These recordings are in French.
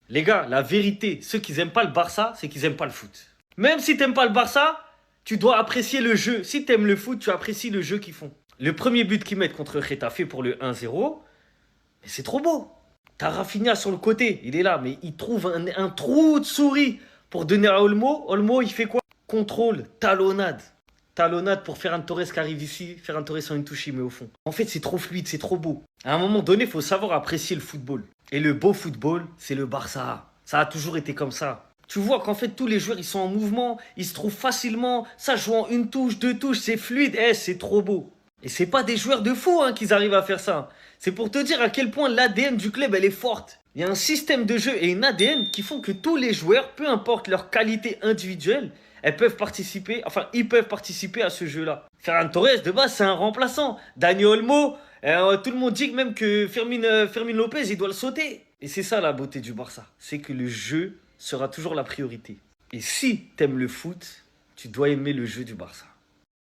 Les gars, la vérité, ceux qui n'aiment pas le Barça, c'est qu'ils n'aiment pas le foot. Même si t'aimes pas le Barça, tu dois apprécier le jeu. Si t'aimes le foot, tu apprécies le jeu qu'ils font. Le premier but qu'ils mettent contre Getafe pour le 1-0, mais c'est trop beau. T'as Rafinha sur le côté, il est là, mais il trouve un trou de souris pour donner à Olmo. Olmo, il fait quoi? Contrôle, talonnade. Talonnade pour Ferran Torres qui arrive ici. Ferran Torres en une touche, il met au fond. En fait, c'est trop fluide, c'est trop beau. À un moment donné, il faut savoir apprécier le football. Et le beau football, c'est le Barça. Ça a toujours été comme ça. Tu vois qu'en fait, tous les joueurs, ils sont en mouvement, ils se trouvent facilement. Ça joue en une touche, deux touches, c'est fluide. C'est trop beau. Et c'est pas des joueurs de fou qu'ils arrivent à faire ça. C'est pour te dire à quel point l'ADN du club, elle est forte. Il y a un système de jeu et une ADN qui font que tous les joueurs, peu importe leur qualité individuelle, ils peuvent participer à ce jeu-là. Ferran Torres, de base, c'est un remplaçant. Dani Olmo, tout le monde dit que même que Fermin Lopez, il doit le sauter. Et c'est ça la beauté du Barça. C'est que le jeu sera toujours la priorité. Et si t'aimes le foot, tu dois aimer le jeu du Barça.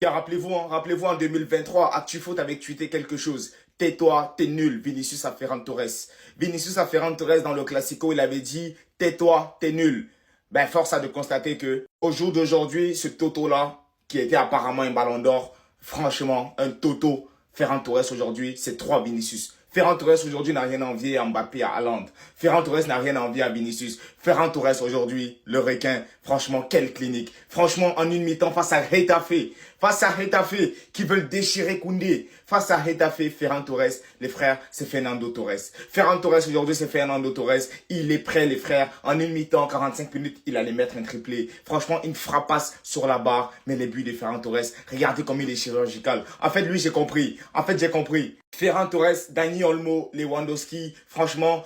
Rappelez-vous en 2023, ActuFoot avait tweeté quelque chose. Tais-toi, t'es nul, Vinicius à Ferran Torres. Vinicius à Ferran Torres dans le Classico, il avait dit, tais-toi, t'es nul. Ben, force à de constater que, au jour d'aujourd'hui, ce Toto-là, qui était apparemment un ballon d'or, franchement, un Toto, Ferran Torres aujourd'hui, c'est 3 Vinicius. Ferran Torres aujourd'hui n'a rien à envier à Mbappé, à Haaland. Ferran Torres n'a rien à envier à Vinicius. Ferran Torres aujourd'hui, le requin, franchement, quelle clinique. Franchement, en une mi-temps, face à Getafe, qui veulent déchirer Koundé. Face à Getafe, Ferran Torres, les frères, c'est Fernando Torres. Ferran Torres aujourd'hui, c'est Fernando Torres. Il est prêt, les frères. En une mi-temps, 45 minutes, il allait mettre un triplé. Franchement, une frappasse sur la barre. Mais les buts de Ferran Torres, regardez comme il est chirurgical. En fait, lui, j'ai compris. Ferran Torres, Dani Olmo, Lewandowski, franchement,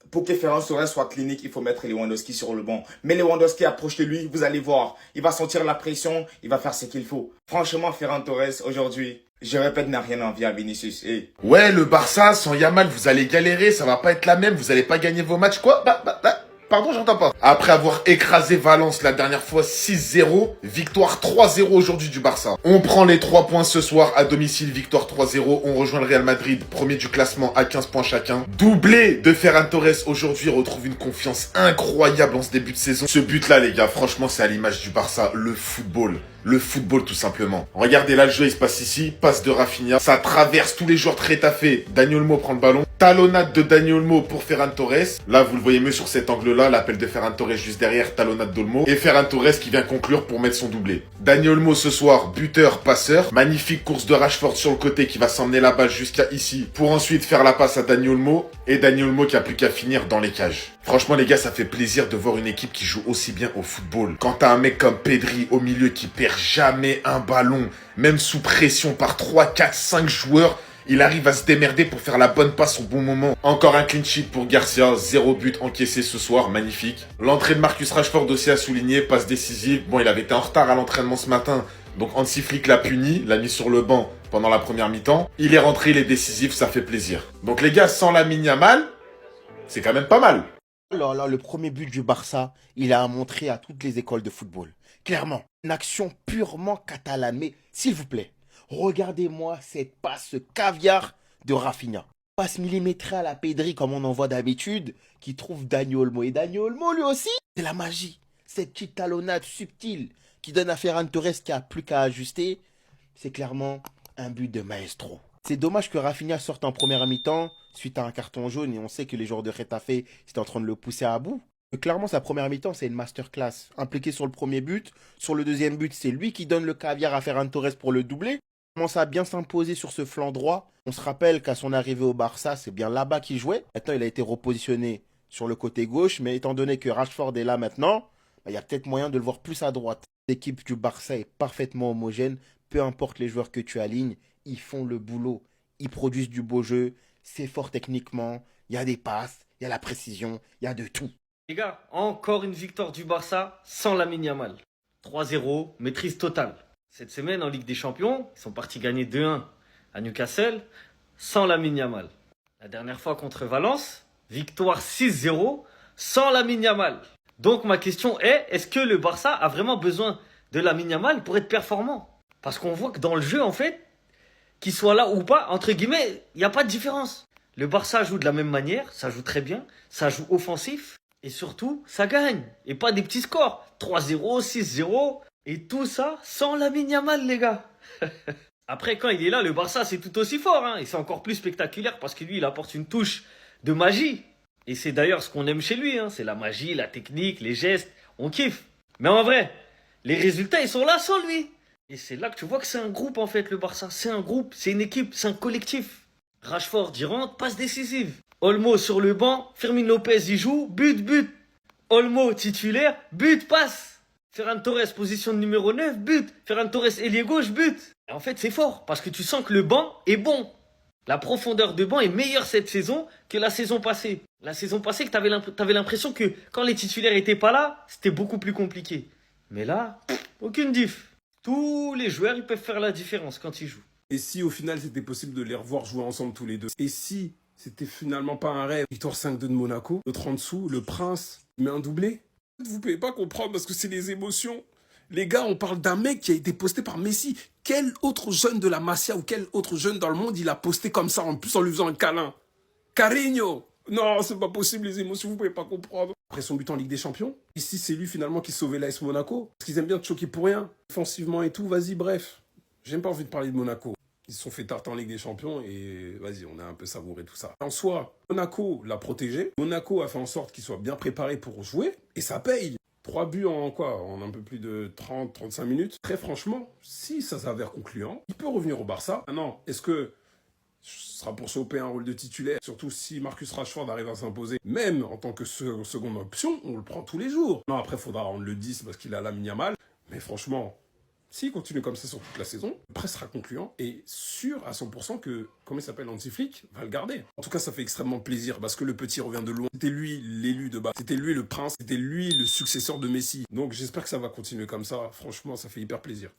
pour que Ferran Torres soit clinique, il faut mettre Lewandowski sur le banc. Mais Lewandowski approche de lui, vous allez voir. Il va sentir la pression, il va faire ce qu'il faut. Franchement, Ferran Torres, aujourd'hui, je répète, n'a rien à envier à Vinicius. Ouais, le Barça, sans Yamal, vous allez galérer, ça va pas être la même, vous allez pas gagner vos matchs, quoi? Pardon, j'entends pas. Après avoir écrasé Valence la dernière fois 6-0, victoire 3-0 aujourd'hui du Barça. On prend les 3 points ce soir à domicile, victoire 3-0. On rejoint le Real Madrid, premier du classement à 15 points chacun. Doublé de Ferran Torres aujourd'hui, retrouve une confiance incroyable en ce début de saison. Ce but-là, les gars, franchement, c'est à l'image du Barça, le football. Le football, tout simplement. Regardez là, le jeu, il se passe ici. Passe de Rafinha. Ça traverse tous les joueurs très taffés. Dani Olmo prend le ballon. Talonnade de Dani Olmo pour Ferran Torres. Là, vous le voyez mieux sur cet angle-là. L'appel de Ferran Torres juste derrière. Talonnade d'Olmo. Et Ferran Torres qui vient conclure pour mettre son doublé. Dani Olmo ce soir, buteur, passeur. Magnifique course de Rashford sur le côté qui va s'emmener la balle jusqu'à ici. Pour ensuite faire la passe à Dani Olmo. Et Dani Olmo qui a plus qu'à finir dans les cages. Franchement, les gars, ça fait plaisir de voir une équipe qui joue aussi bien au football. Quand t'as un mec comme Pedri au milieu qui perd jamais un ballon, même sous pression par 3, 4, 5 joueurs, il arrive à se démerder pour faire la bonne passe au bon moment. Encore un clean sheet pour Garcia, 0 but encaissé ce soir, magnifique. L'entrée de Marcus Rashford aussi à souligner, passe décisive. Bon, il avait été en retard à l'entraînement ce matin, donc Hansi Flick l'a puni, l'a mis sur le banc pendant la première mi-temps. Il est rentré, il est décisif, ça fait plaisir. Donc les gars, sans Lamine Yamal, c'est quand même pas mal. Alors là, le premier but du Barça, il a montré à toutes les écoles de football. Clairement, une action purement catalane. Mais s'il vous plaît, regardez-moi cette passe caviar de Rafinha. Passe millimétrée à la Pedri comme on en voit d'habitude, qui trouve Dani Olmo. Et Dani Olmo lui aussi, c'est la magie. Cette petite talonnade subtile qui donne à Ferran Torres qui a plus qu'à ajuster. C'est clairement un but de maestro. C'est dommage que Rafinha sorte en première mi-temps suite à un carton jaune et on sait que les joueurs de Getafe étaient en train de le pousser à bout. Mais clairement, sa première mi-temps, c'est une masterclass. Impliqué sur le premier but. Sur le deuxième but, c'est lui qui donne le caviar à Ferran Torres pour le doubler. Il commence à bien s'imposer sur ce flanc droit. On se rappelle qu'à son arrivée au Barça, c'est bien là-bas qu'il jouait. Maintenant, il a été repositionné sur le côté gauche, mais étant donné que Rashford est là maintenant, il y a peut-être moyen de le voir plus à droite. L'équipe du Barça est parfaitement homogène. Peu importe les joueurs que tu alignes, ils font le boulot. Ils produisent du beau jeu. C'est fort techniquement. Il y a des passes, il y a la précision, il y a de tout. Les gars, encore une victoire du Barça sans Lamine Yamal. 3-0, maîtrise totale. Cette semaine, en Ligue des Champions, ils sont partis gagner 2-1 à Newcastle sans Lamine Yamal. La dernière fois contre Valence, victoire 6-0 sans Lamine Yamal. Donc ma question est, est-ce que le Barça a vraiment besoin de Lamine Yamal pour être performant? Parce qu'on voit que dans le jeu, en fait, qu'il soit là ou pas, entre guillemets, il n'y a pas de différence. Le Barça joue de la même manière, ça joue très bien, ça joue offensif. Et surtout, ça gagne. Et pas des petits scores. 3-0, 6-0. Et tout ça sans Lamine Yamal, les gars. Après, quand il est là, le Barça, c'est tout aussi fort. Hein, et c'est encore plus spectaculaire parce que lui, il apporte une touche de magie. Et c'est d'ailleurs ce qu'on aime chez lui. Hein, c'est la magie, la technique, les gestes. On kiffe. Mais en vrai, les résultats, ils sont là sans lui. Et c'est là que tu vois que c'est un groupe, en fait, le Barça. C'est un groupe, c'est une équipe, c'est un collectif. Rashford, il rentre, passe décisive. Olmo sur le banc, Fermin Lopez y joue, but. Olmo titulaire, but, passe. Ferran Torres, position de numéro 9, but. Ferran Torres, ailier gauche, but. Et en fait, c'est fort, parce que tu sens que le banc est bon. La profondeur de banc est meilleure cette saison que la saison passée. La saison passée, tu avais l'impression que quand les titulaires étaient pas là, c'était beaucoup plus compliqué. Mais là, aucune diff. Tous les joueurs, ils peuvent faire la différence quand ils jouent. Et si au final c'était possible de les revoir jouer ensemble tous les deux? Et si c'était finalement pas un rêve? Victoire 5-2 de Monaco, l'autre en dessous, le Prince, il met un doublé. Vous pouvez pas comprendre parce que c'est les émotions. Les gars, on parle d'un mec qui a été posté par Messi. Quel autre jeune de la Masia ou quel autre jeune dans le monde il a posté comme ça, en plus en lui faisant un câlin? Carigno! Non, c'est pas possible, les émotions, vous pouvez pas comprendre. Après son but en Ligue des Champions, ici c'est lui finalement qui sauvait l'AS Monaco. Parce qu'ils aiment bien te choquer pour rien, offensivement et tout, vas-y, bref. J'ai même pas envie de parler de Monaco. Ils se sont fait tarter en Ligue des Champions et vas-y, on a un peu savouré tout ça. En soi, Monaco l'a protégé. Monaco a fait en sorte qu'il soit bien préparé pour jouer et ça paye. 3 buts en quoi? En un peu plus de 30-35 minutes. Très franchement, si ça s'avère concluant, il peut revenir au Barça. Ah non, est-ce que ce sera pour choper un rôle de titulaire? Surtout si Marcus Rashford arrive à s'imposer, même en tant que seconde option, on le prend tous les jours. Non, après, il faudra rendre le 10 parce qu'il a Lamine Yamal. Mais franchement, s'il continue comme ça sur toute la saison, le prêt sera concluant et sûr à 100% que, comment il s'appelle, Hansi Flick va le garder. En tout cas, ça fait extrêmement plaisir parce que le petit revient de loin. C'était lui l'élu de base. C'était lui le prince. C'était lui le successeur de Messi. Donc j'espère que ça va continuer comme ça. Franchement, ça fait hyper plaisir.